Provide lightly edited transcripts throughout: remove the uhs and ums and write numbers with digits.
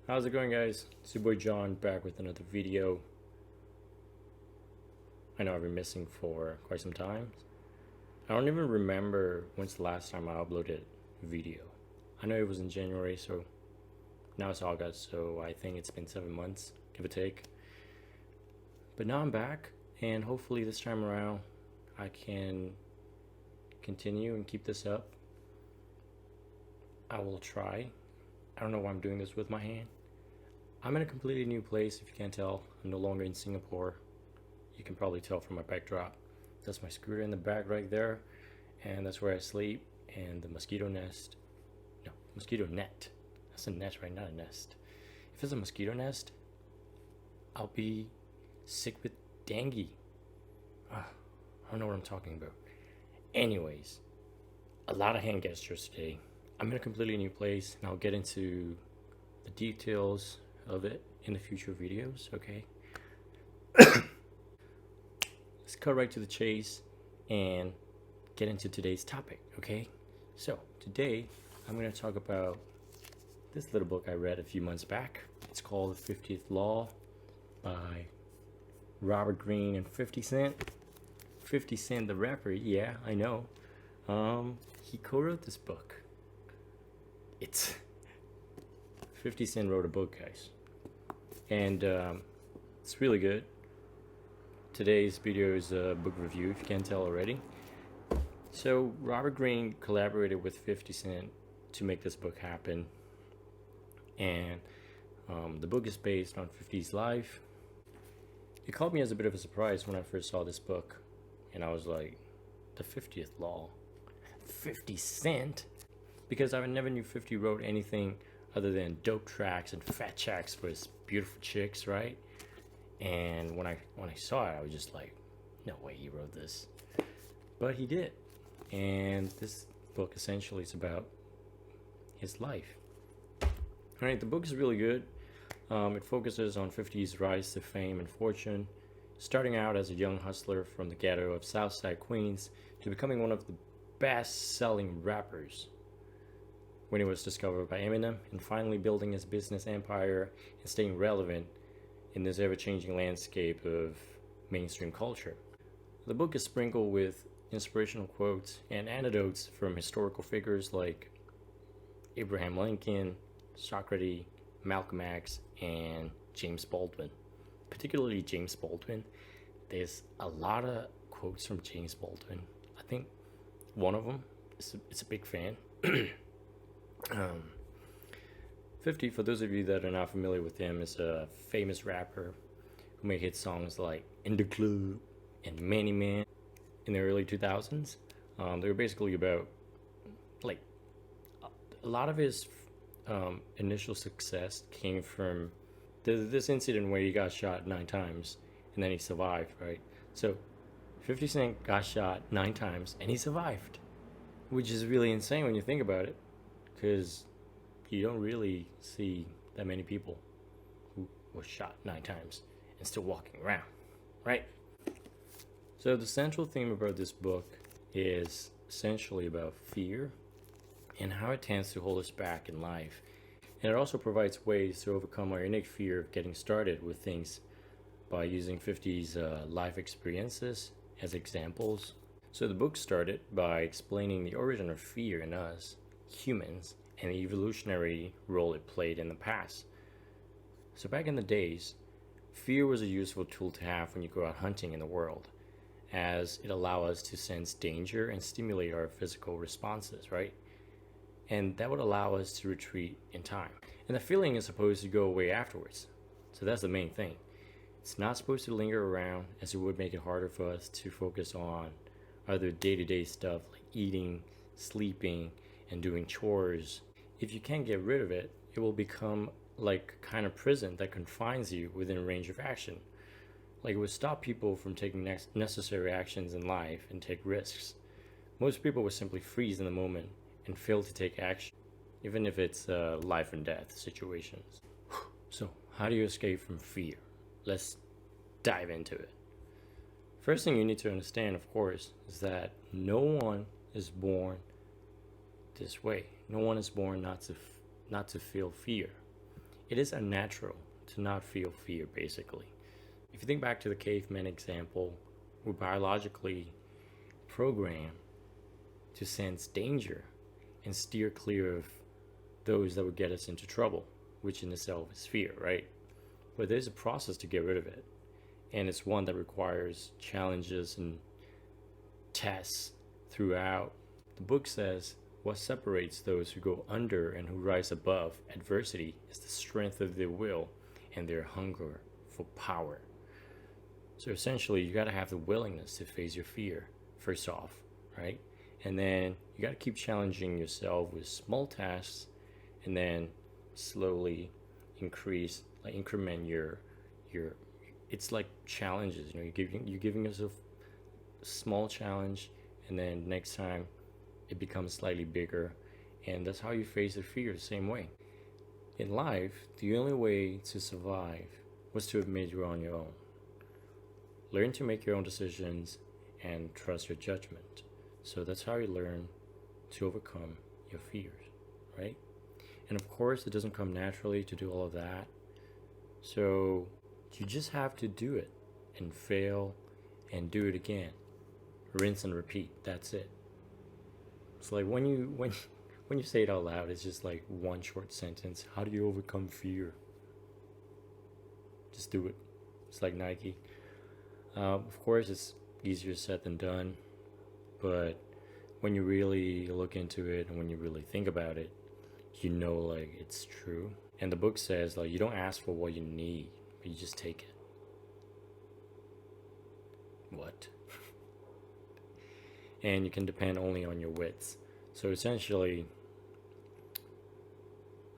How's it going, guys? It's your boy John back with another video. I know I've been missing for quite some time. I don't even remember when's the last time I uploaded a video. I know it was in January, so now it's August, so I think it's been 7 months, give or take. But now I'm back, and hopefully this time around I can continue and keep this up. I will try. I don't know why I'm doing this with my hand. I'm in a completely new place, if you can't tell. I'm no longer in Singapore. You can probably tell from my backdrop. That's my scooter in the back right there, and that's where I sleep. And the mosquito net. That's a net, right? Not a nest. If it's a mosquito nest, I'll be sick with dengue. I don't know what I'm talking about. Anyways, a lot of hand gestures today. I'm in a completely new place, and I'll get into the details of it in the future videos, okay? Let's cut right to the chase and get into today's topic, okay? So, today I'm going to talk about this little book I read a few months back. It's called The 50th Law by Robert Greene and 50 Cent. 50 Cent the rapper, yeah, I know. He co-wrote this book. It's 50 Cent wrote a book, guys, and it's really good. Today's video is a book review, if you can't tell already. So Robert Greene collaborated with 50 Cent to make this book happen, and the book is based on 50's life. It caught me as a bit of a surprise when I first saw this book, and I was like, the 50th Law? 50 Cent? Because I never knew 50 wrote anything other than dope tracks and fat checks for his beautiful chicks, right? And when I saw it, I was just like, no way he wrote this. But he did. And this book essentially is about his life. Alright, the book is really good. It focuses on 50's rise to fame and fortune, starting out as a young hustler from the ghetto of Southside Queens to becoming one of the best-selling rappers when he was discovered by Eminem, and finally building his business empire and staying relevant in this ever-changing landscape of mainstream culture. The book is sprinkled with inspirational quotes and anecdotes from historical figures like Abraham Lincoln, Socrates, Malcolm X, and James Baldwin. Particularly James Baldwin. There's a lot of quotes from James Baldwin. I think one of them is a big fan. 50, for those of you that are not familiar with him, is a famous rapper who made hit songs like In the Club and Many Man in the early 2000s. They were basically about, like, a lot of his initial success came from this incident where he got shot 9 times and then he survived, right? So 50 Cent got shot 9 times and he survived, which is really insane when you think about it, because you don't really see that many people who were shot 9 times and still walking around, right? So the central theme about this book is essentially about fear and how it tends to hold us back in life. And it also provides ways to overcome our innate fear of getting started with things by using 50's life experiences as examples. So the book started by explaining the origin of fear in us humans and the evolutionary role it played in the past. So back in the days, fear was a useful tool to have when you go out hunting in the world, as it allowed us to sense danger and stimulate our physical responses, right? And that would allow us to retreat in time. And the feeling is supposed to go away afterwards. So that's the main thing. It's not supposed to linger around, as it would make it harder for us to focus on other day-to-day stuff like eating, sleeping, and doing chores. If you can't get rid of it, it will become like a kind of prison that confines you within range of action. Like, it would stop people from taking necessary actions in life and take risks. Most people would simply freeze in the moment and fail to take action, even if it's life and death situations. So, how do you escape from fear? Let's dive into it. First thing you need to understand, of course, is that no one is born this way. No one is born not to feel fear. it is unnatural to not feel fear, basically. If you think back to the caveman example, we're biologically programmed to sense danger and steer clear of those that would get us into trouble, which in itself is fear, right? But there's a process to get rid of it, and it's one that requires challenges and tests throughout. The book says what separates those who go under and who rise above adversity is the strength of their will and their hunger for power. So essentially, you got to have the willingness to face your fear, first off, right? And then you got to keep challenging yourself with small tasks, and then slowly increase, like increment your. It's like challenges, you know. You're giving yourself a small challenge, and then next time it becomes slightly bigger, and that's how you face the fear the same way. In life, the only way to survive was to admit you're on your own. Learn to make your own decisions and trust your judgment. So that's how you learn to overcome your fears, right? And of course, it doesn't come naturally to do all of that. So you just have to do it and fail and do it again. Rinse and repeat. That's it. It's like when you say it out loud, it's just like one short sentence. How do you overcome fear? Just do it. It's like Nike. Of course, it's easier said than done, but when you really look into it and when you really think about it, you know, like, it's true. And the book says, like, you don't ask for what you need, but you just take it. What? And you can depend only on your wits. So essentially,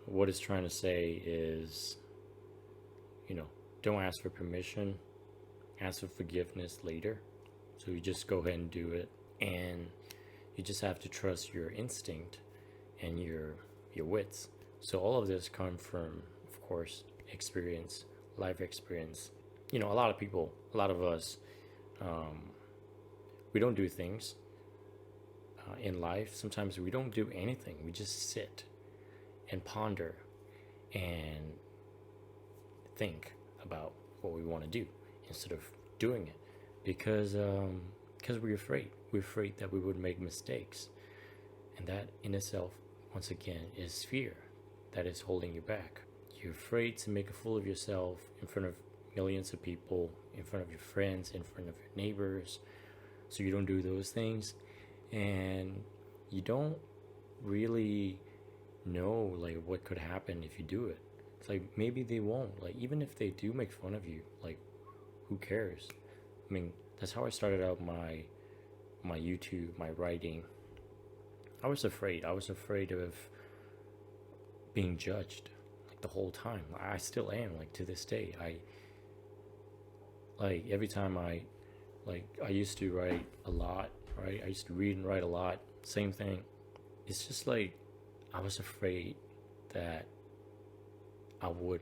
what it's trying to say is, you know, don't ask for permission, ask for forgiveness later. So you just go ahead and do it, and you just have to trust your instinct and your wits. So all of this come from, of course, experience, life experience. You know, a lot of us, we don't do things in life. Sometimes we don't do anything. We just sit and ponder and think about what we want to do instead of doing it, because we're afraid. We're afraid that we would make mistakes, and that in itself, once again, is fear that is holding you back. You're afraid to make a fool of yourself in front of millions of people, in front of your friends, in front of your neighbors, so you don't do those things, and you don't really know, like, what could happen if you do it. It's like, maybe they won't. Like, even if they do make fun of you, like, who cares? I mean, that's how I started out my YouTube, my writing. I was afraid of being judged, like, the whole time. I still am, like, to this day. Every time I used to write a lot, right? I used to read and write a lot. Same thing. It's just like, I was afraid that I would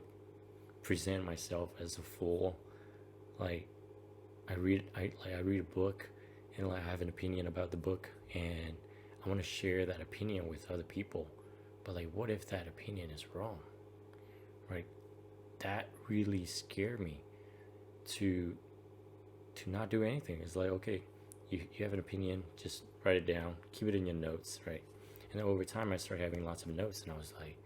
present myself as a fool. Like, I read a book, and I have an opinion about the book, and I want to share that opinion with other people. But, like, what if that opinion is wrong? Right? That really scared me to not do anything. It's like, okay, you have an opinion, just write it down, keep it in your notes, right? And then over time, I started having lots of notes, and I was like,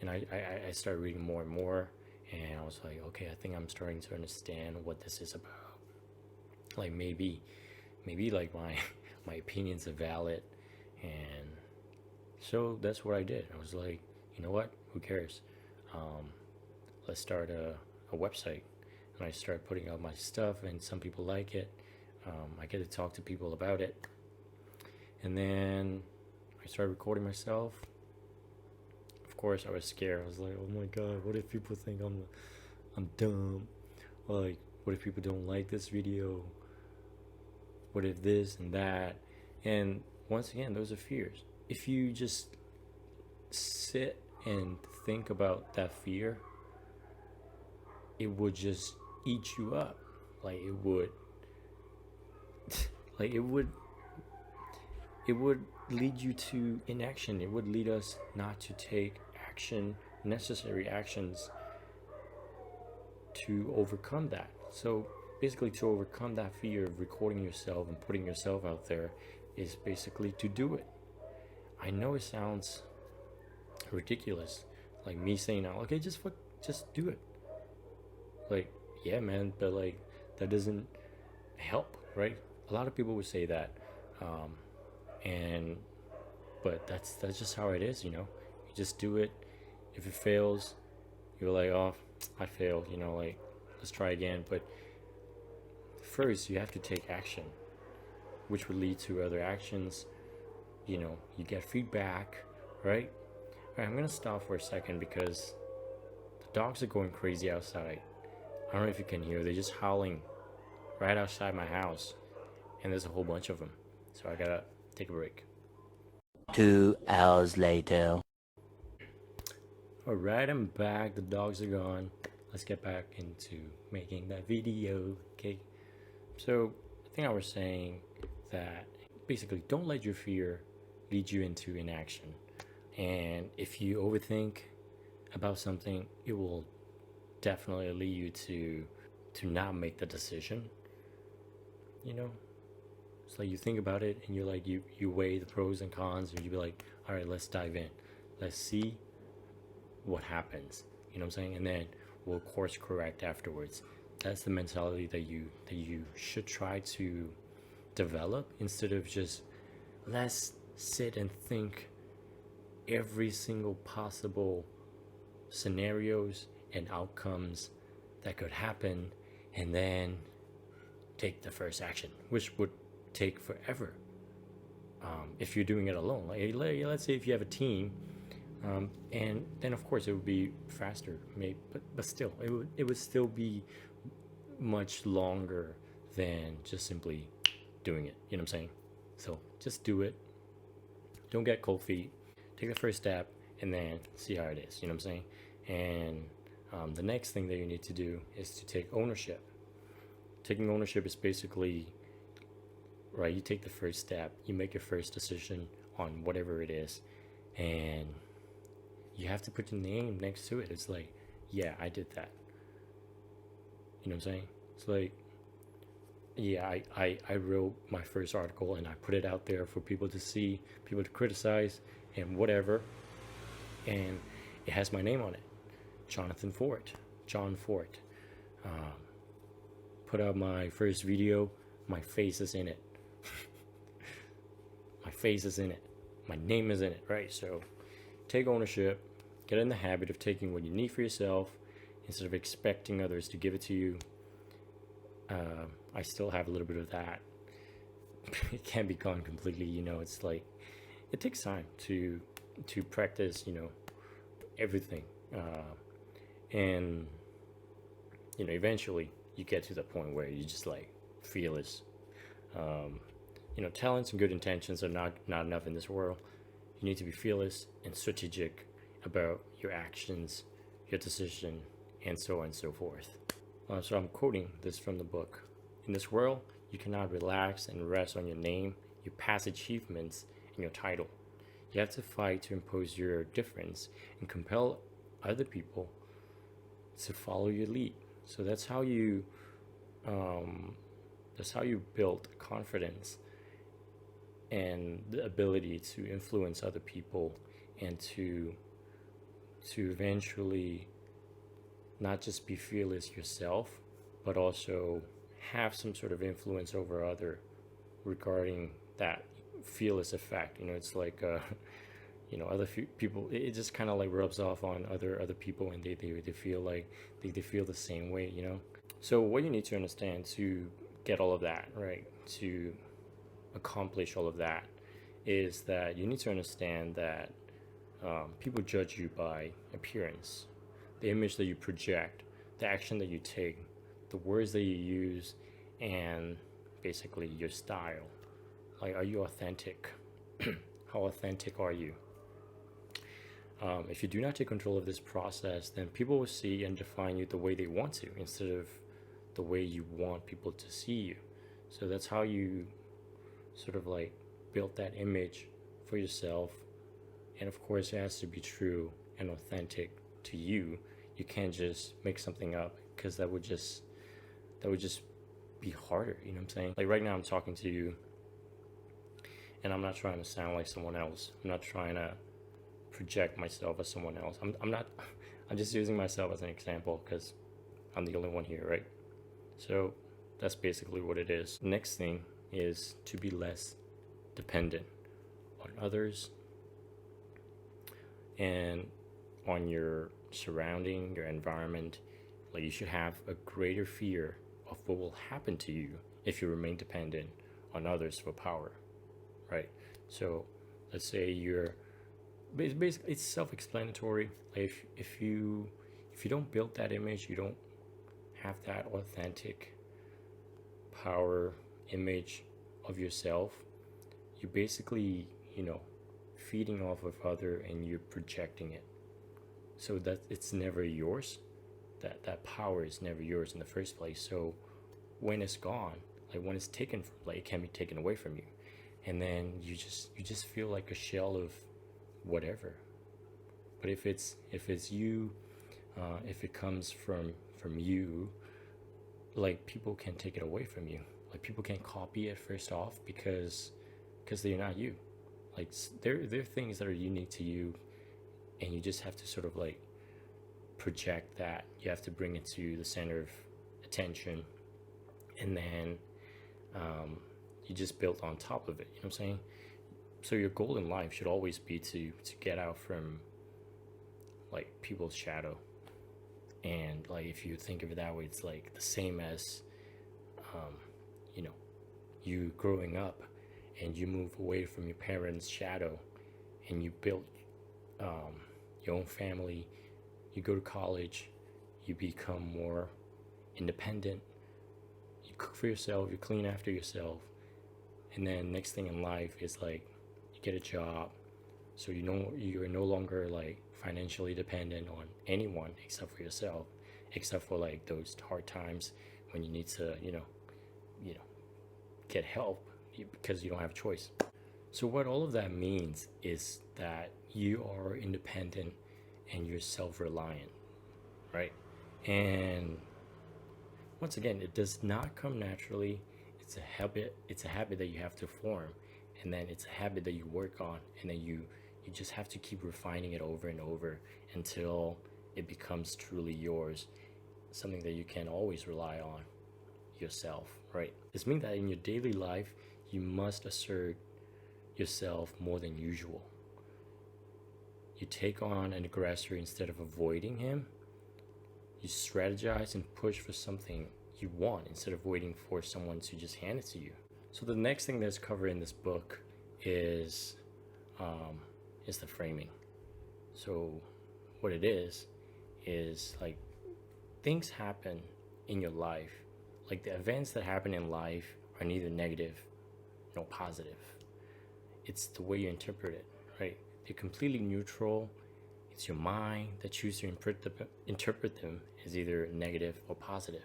and I started reading more and more, and I was like, okay, I think I'm starting to understand what this is about. Like, maybe like my opinions are valid. And so that's what I did. I was like, you know what, who cares? Let's start a website. And I started putting out my stuff, and some people like it. I get to talk to people about it. And then I started recording myself. Of course, I was scared. I was like, oh my god, what if people think I'm dumb? Like, what if people don't like this video? What if this and that? And once again, those are fears. If you just sit and think about that fear, it would just eat you up. Like, it would lead you to inaction. It would lead us not to take action necessary actions to overcome that. So basically, to overcome that fear of recording yourself and putting yourself out there is basically to do it. I know it sounds ridiculous, like me saying now, okay, just do it. Like, yeah, man, but like that doesn't help, right? A lot of people would say that, um, and but that's just how it is, you know. You just do it. If it fails, you're like, oh, I failed, you know, like let's try again. But first, you have to take action, which would lead to other actions. You know, you get feedback, right? All right, I'm gonna stop for a second because the dogs are going crazy outside. I don't know if you can hear, they're just howling right outside my house, and there's a whole bunch of them. So I gotta take a break. 2 hours later. Alright, I'm back. The dogs are gone. Let's get back into making that video, okay? So, I think I was saying that basically don't let your fear lead you into inaction. And if you overthink about something, it will definitely lead you to not make the decision. You know? It's like you think about it and you're like you weigh the pros and cons and you be like, all right, let's dive in. Let's see what happens. You know what I'm saying? And then we'll course correct afterwards. That's the mentality that you should try to develop, instead of just let's sit and think every single possible scenarios and outcomes that could happen and then take the first action, which would take forever if you're doing it alone. Like, let's say if you have a team, and then of course it would be faster, maybe, but still, it would still be much longer than just simply doing it. You know what I'm saying? So just do it. Don't get cold feet. Take the first step and then see how it is. You know what I'm saying? And the next thing that you need to do is to take ownership. Taking ownership is basically, right, you take the first step, you make your first decision on whatever it is, and you have to put your name next to it. It's like, yeah, I did that. You know what I'm saying? It's like, yeah, I wrote my first article and I put it out there for people to see, people to criticize, and whatever. And it has my name on it. Jonathan Fort. John Fort. Put out my first video. My face is in it. My face is in it. My name is in it, right? So take ownership. Get in the habit of taking what you need for yourself instead of expecting others to give it to you. I still have a little bit of that. It can't be gone completely, you know. It's like it takes time to practice, you know, everything, and you know, eventually you get to the point where you just like fearless. You know, talents and good intentions are not enough in this world. You need to be fearless and strategic about your actions, your decision, and so on and so forth. So I'm quoting this from the book. In this world, you cannot relax and rest on your name, your past achievements, and your title. You have to fight to impose your difference and compel other people to follow your lead. So that's how you build confidence and the ability to influence other people, and to eventually not just be fearless yourself, but also have some sort of influence over other regarding that fearless effect. You know, it's like you know, other people, it just kind of like rubs off on other people, and they feel like they feel the same way, you know. So what you need to understand to get all of that right, to accomplish all of that, is that you need to understand that people judge you by appearance, the image that you project, the action that you take, the words that you use, and basically your style. Like, are you authentic? How authentic are you? If you do not take control of this process, then people will see and define you the way they want to, instead of the way you want people to see you. So that's how you sort of like build that image for yourself. And of course, it has to be true and authentic to you. You can't just make something up, because that would just be harder. You know what I'm saying? Like right now I'm talking to you, and I'm not trying to sound like someone else. I'm not trying to project myself as someone else. I'm not. I'm just using myself as an example because I'm the only one here, right? So that's basically what it is. Next thing is to be less dependent on others and on your surrounding, your environment. Like you should have a greater fear of what will happen to you if you remain dependent on others for power, right? So let's say you're basically, it's self-explanatory. Like if you don't build that image, you don't have that authentic power image of yourself, you basically, feeding off of other, and you're projecting it, so that it's never yours. That power is never yours in the first place. So when it's gone, like when it's taken from, like it can be taken away from you, and then you just feel like a shell of whatever. But if it's you, if it comes from you, like people can take it away from you. Like people can copy it first off, because they're not you. Like there are things that are unique to you, and you just have to sort of like project that. You have to bring it to the center of attention, and then you just build on top of it. You know what I'm saying? So your goal in life should always be to get out from like people's shadow. And like if you think of it that way, it's like the same as you growing up, and you move away from your parents' shadow, and you build your own family. You go to college, you become more independent, you cook for yourself, you clean after yourself, and then next thing in life is like you get a job, so you're no longer like financially dependent on anyone except for yourself, except for like those hard times when you need to get help because you don't have a choice. So what all of that means is that you are independent and you're self-reliant, right? And once again, it does not come naturally. It's a habit that you have to form, and then it's a habit that you work on, and then you just have to keep refining it over and over until it becomes truly yours, something that you can always rely on yourself, right? This means that in your daily life, you must assert yourself more than usual. You take on an aggressor instead of avoiding him. You strategize and push for something you want instead of waiting for someone to just hand it to you. So the next thing that's covered in this book is the framing. So what it is like things happen in your life. Like the events that happen in life are neither negative nor positive. It's the way you interpret it, right? They're completely neutral. It's your mind that chooses to interpret them as either negative or positive.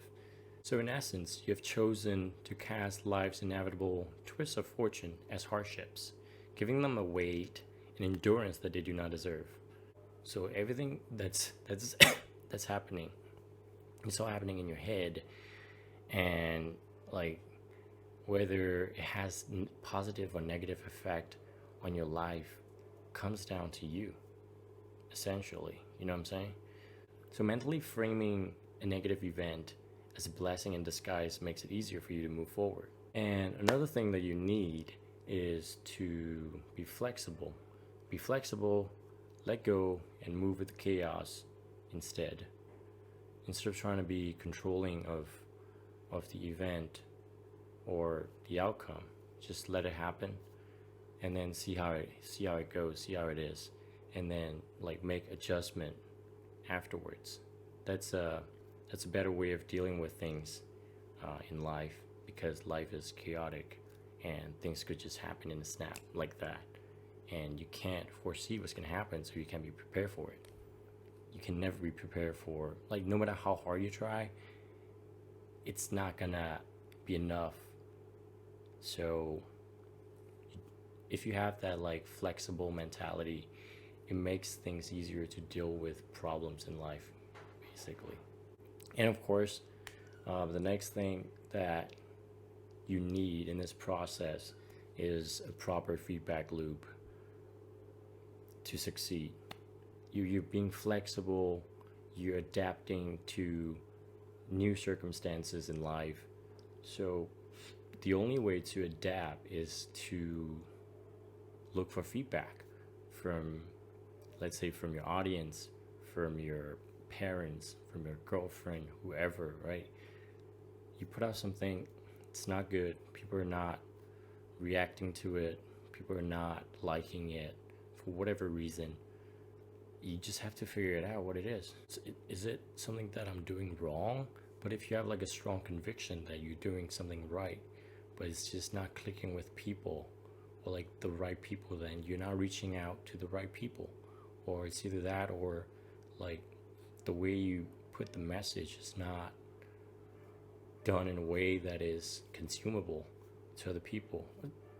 So in essence, you have chosen to cast life's inevitable twists of fortune as hardships, giving them a weight and endurance that they do not deserve. So everything that's happening, it's all happening in your head, and like whether it has positive or negative effect on your life comes down to you, essentially. You know what I'm saying? So mentally framing a negative event as a blessing in disguise makes it easier for you to move forward. And another thing that you need is to be flexible. Be flexible, let go, and move with the chaos instead. Instead of trying to be controlling of the event or the outcome, just let it happen, and then see how it goes, see how it is, and then like make adjustment afterwards. That's a better way of dealing with things in life, because life is chaotic and things could just happen in a snap like that, and you can't foresee what's going to happen, so you can't be prepared for it. You can never be prepared for, like, no matter how hard you try, it's not gonna be enough. So if you have that like flexible mentality it makes things easier to deal with problems in life, basically. And of course, the next thing that you need in this process is a proper feedback loop to succeed. You're being flexible, you're adapting to new circumstances in life. So the only way to adapt is to look for feedback from, let's say, from your audience, from your parents, from your girlfriend, whoever, right? You put out something, it's not good, people are not reacting to it, people are not liking it for whatever reason. You just have to figure it out what it is. Is it something that I'm doing wrong? But if you have like a strong conviction that you're doing something right, but it's just not clicking with people, or like the right people, then you're not reaching out to the right people. Or it's either that, or like the way you put the message is not done in a way that is consumable to other people.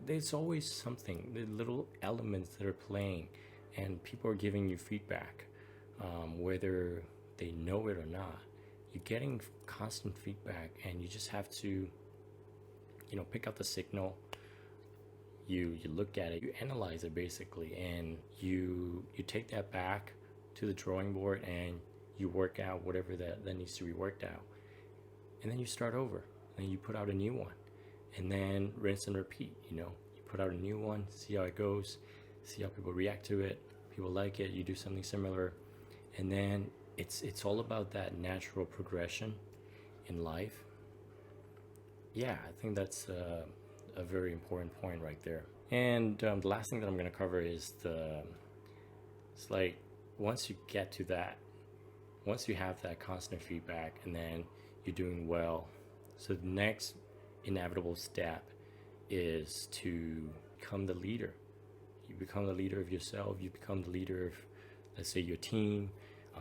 There's always something, the little elements that are playing, and people are giving you feedback, whether they know it or not. You're getting constant feedback, and you just have to, pick up the signal. You look at it, you analyze it basically, and you take that back to the drawing board, and you work out whatever that needs to be worked out, and then you start over, and you put out a new one, and then rinse and repeat. You put out a new one, see how it goes, see how people react to it. People like it, you do something similar, and then it's all about that natural progression in life. Yeah, I think that's a very important point right there. And the last thing that I'm going to cover is it's like once you get to that, once you have that constant feedback, and then you're doing well, so the next inevitable step is to become the leader. You become the leader of yourself. You become the leader of, let's say, your team,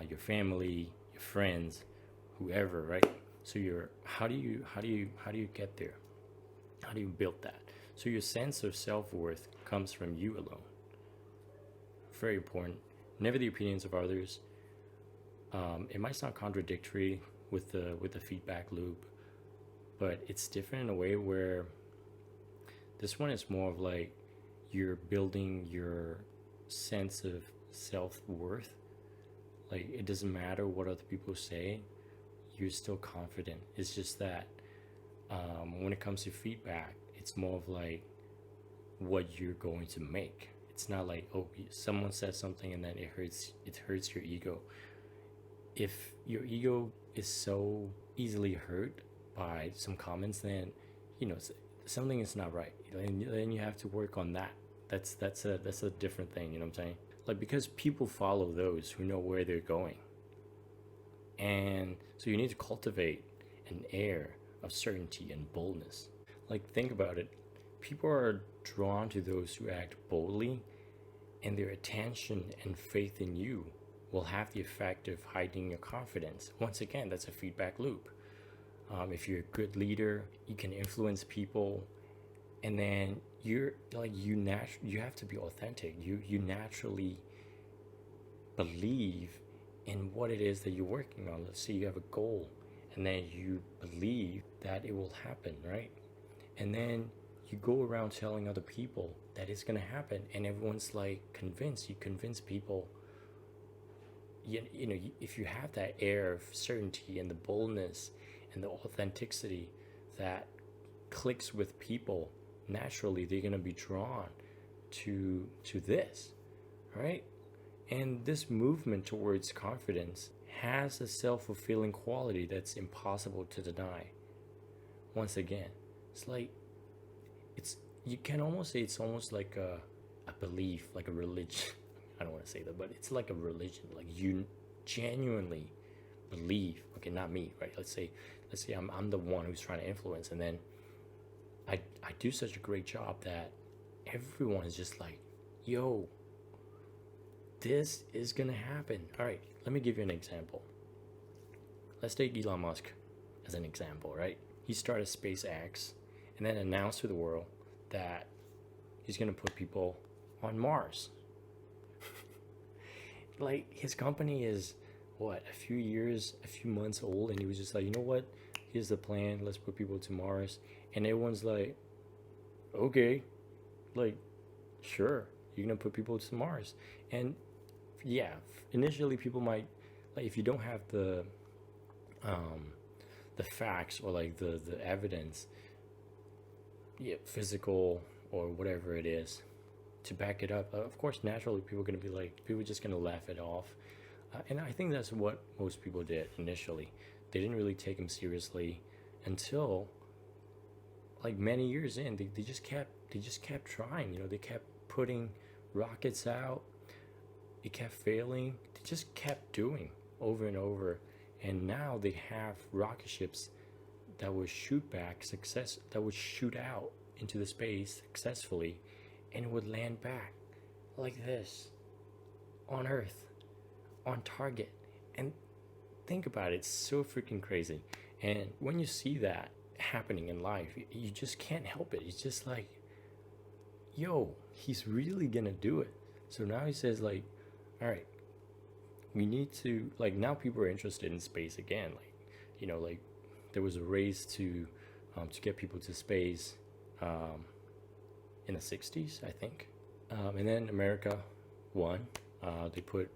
your family, your friends, whoever, right? So how do you get there? How do you build that? So your sense of self-worth comes from you alone. Very important. Never the opinions of others. It might sound contradictory with the feedback loop, but it's different in a way where this one is more of like you're building your sense of self-worth. Like, it doesn't matter what other people say, you're still confident. It's just that when it comes to feedback, it's more of like what you're going to make. It's not like, oh, someone says something and then it hurts your ego. If your ego is so easily hurt by some comments, then something is not right. Then you have to work on that. That's a different thing. You know what I'm saying? Like, because people follow those who know where they're going, and so you need to cultivate an air of certainty and boldness. Like, think about it. People are drawn to those who act boldly, and their attention and faith in you will have the effect of heightening your confidence. Once again, that's a feedback loop. If you're a good leader, you can influence people, and then you have to be authentic. You naturally believe in what it is that you're working on. Let's say you have a goal, and then you believe that it will happen, right? And then you go around telling other people that it's gonna happen, and everyone's like convinced. You convince people. If you have that air of certainty and the boldness and the authenticity that clicks with people, naturally they're going to be drawn to this, right? And this movement towards confidence has a self-fulfilling quality that's impossible to deny. Once again, you can almost say it's almost like a belief, like a religion. I don't want to say that, but it's like a religion. Like, you genuinely believe. Okay, not me, right? Let's say I'm the one who's trying to influence, and then I do such a great job that everyone is just like, yo, this is gonna happen. All right, let me give you an example. Let's take Elon Musk as an example, right? He started SpaceX and then announced to the world that he's gonna put people on Mars. like his company is what, a few months old, and he was just like, you know what, here's the plan, let's put people to Mars. And everyone's like, okay, like, sure, you're gonna put people to Mars. And yeah, initially people might, like, if you don't have um the facts, or like the evidence, yeah, physical or whatever it is, to back it up, of course naturally people are going to be like, people are just going to laugh it off. And I think that's what most people did initially. They didn't really take him seriously until, like, many years in, they just kept trying. They kept putting rockets out. It kept failing. They just kept doing over and over. And now they have rocket ships that would that would shoot out into the space successfully, and it would land back like this on Earth, on target. And think about it, it's so freaking crazy. And when you see that happening in life, you just can't help it. It's just like, yo, he's really gonna do it. So now he says, like, all right, we need to, like, now people are interested in space again. Like, like, there was a race to get people to space in the 60s, I think. And then America won. They put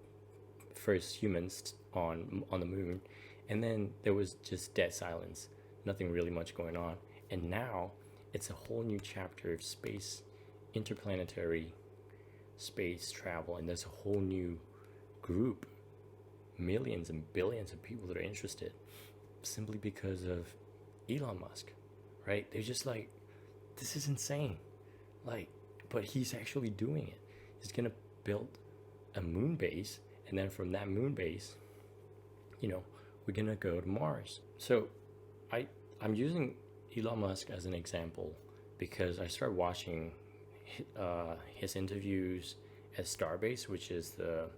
first humans on the moon, and then there was just dead silence, nothing really much going on. And now it's a whole new chapter of space, interplanetary space travel, and there's a whole new group, millions and billions of people that are interested, simply because of Elon Musk, right? They're just like, this is insane. Like, but he's actually doing it. He's gonna build a moon base, and then from that moon base, we're gonna go to Mars. So I'm using Elon Musk as an example because I started watching his interviews at Starbase, which is the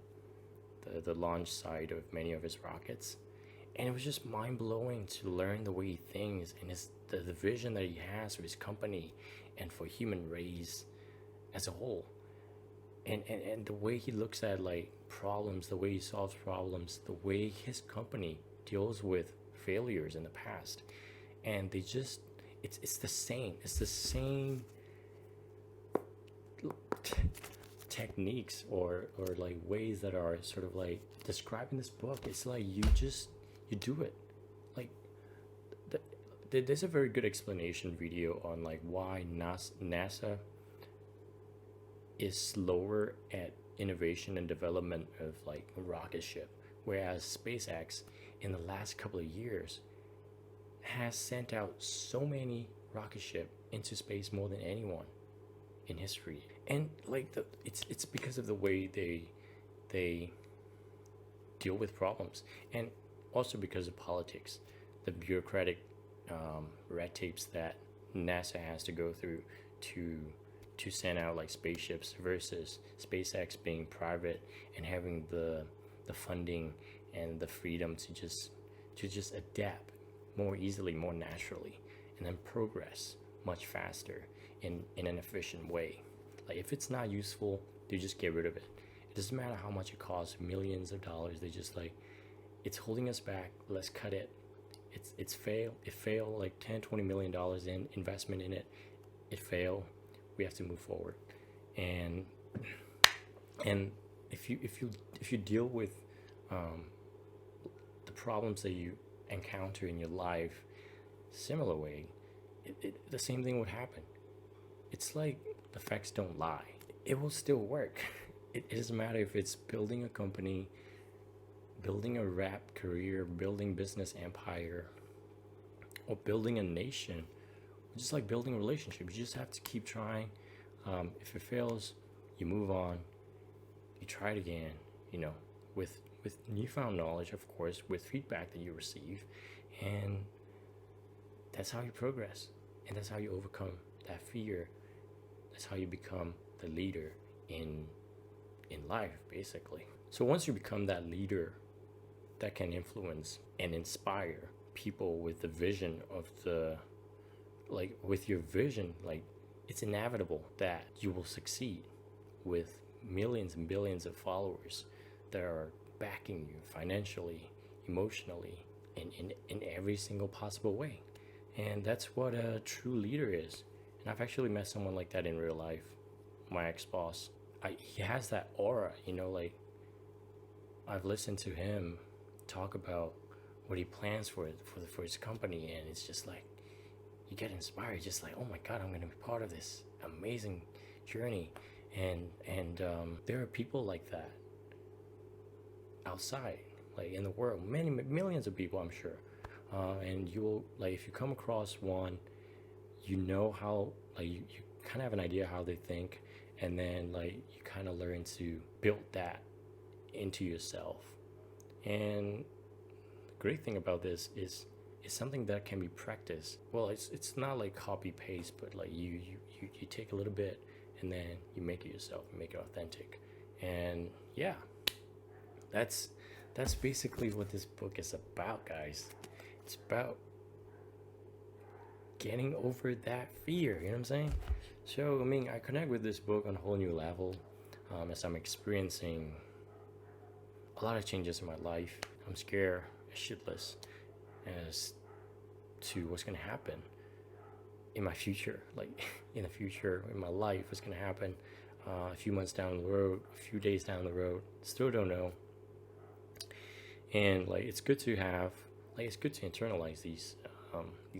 launch site of many of his rockets. And it was just mind-blowing to learn the way he thinks, and the vision that he has for his company and for human race as a whole. And the way he looks at, like, problems, the way he solves problems, the way his company deals with failures in the past. And they just, it's the same. It's the same techniques or like ways that are sort of like described in this book. It's like you do it. Like, there's a very good explanation video on, like, why NASA is slower at innovation and development of, like, a rocket ship, whereas SpaceX in the last couple of years has sent out so many rocket ships into space, more than anyone in history. And, like, it's because of the way they deal with problems, and also because of politics, the bureaucratic red tapes that NASA has to go through to send out, like, spaceships, versus SpaceX being private and having the funding and the freedom to just adapt more easily, more naturally, and then progress much faster in an efficient way. Like, if it's not useful, they just get rid of it. It doesn't matter how much it costs, millions of dollars. They just, like, it's holding us back, let's cut it. It failed, like 10-20 million dollars in investment in it. It failed. We have to move forward. And if you deal with the problems that you encounter in your life similar way, the same thing would happen. It's like the facts don't lie. It will still work. It doesn't matter if it's building a company, building a rap career, building business empire, or building a nation. Just like building a relationship, you just have to keep trying. If it fails, you move on. You try it again. With newfound knowledge, of course, with feedback that you receive, and that's how you progress, and that's how you overcome that fear. That's how you become the leader in life, basically. So once you become that leader that can influence and inspire people with the vision of with your vision, like, it's inevitable that you will succeed with millions and billions of followers that are backing you financially, emotionally, in every single possible way. And that's what a true leader is. And I've actually met someone like that in real life. My ex-boss, he has that aura, you know, like I've listened to him talk about what he plans for his company, and it's just like you get inspired, just like, oh my god, I'm going to be part of this amazing journey. And there are people like that outside, like in the world, many millions of people, I'm sure. And you will, like, if you come across one, you know how, like, you kind of have an idea how they think, and then like you kind of learn to build that into yourself. And the great thing about this is it's something that can be practiced. Well, it's not like copy paste, but like you take a little bit and then you make it yourself, you make it authentic. And yeah, that's basically what this book is about, guys. It's about getting over that fear, you know what I'm saying? So I mean, I connect with this book on a whole new level, as I'm experiencing a lot of changes in my life. I'm scared shitless as to what's going to happen in my future, like in the future, in my life, what's going to happen a few months down the road, a few days down the road. Still don't know. And like it's good to have, like, it's good to internalize these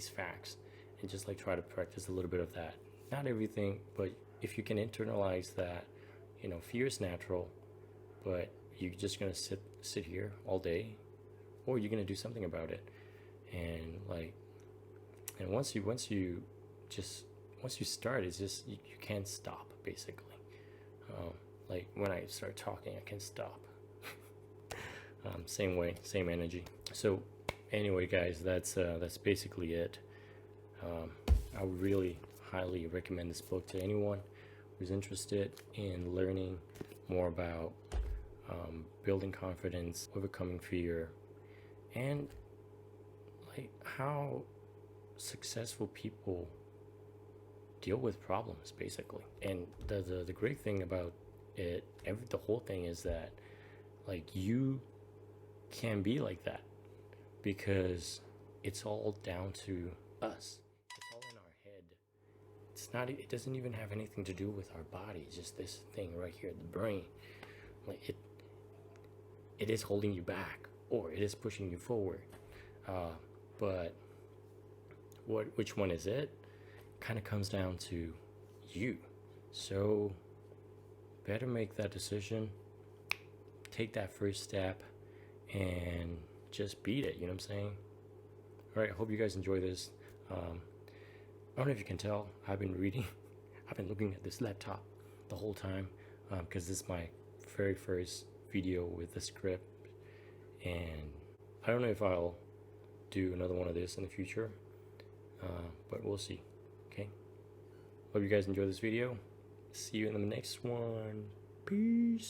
facts and just like try to practice a little bit of that. Not everything, but if you can internalize that, you know, fear is natural, but you're just gonna sit here all day, or you're gonna do something about it. And like, and once you start, it's just you can't stop, basically. Like when I start talking, I can't stop. Same way, same energy. So anyway, guys, that's basically it. I would really highly recommend this book to anyone who's interested in learning more about building confidence, overcoming fear, and like how successful people deal with problems, basically. And the great thing about it, the whole thing is that like you can be like that because it's all down to us. It's all in our head. It's not, it doesn't even have anything to do with our body. It's just this thing right here, the brain. Like it is holding you back, or it is pushing you forward. But which one is it? Kind of comes down to you. So better make that decision, take that first step, and just beat it, you know what I'm saying? All right, I hope you guys enjoy this. I don't know if you can tell, I've been reading, I've been looking at this laptop the whole time, because this is my very first video with the script, and I don't know if I'll do another one of this in the future, but we'll see. Okay, hope you guys enjoy this video. See you in the next one. Peace.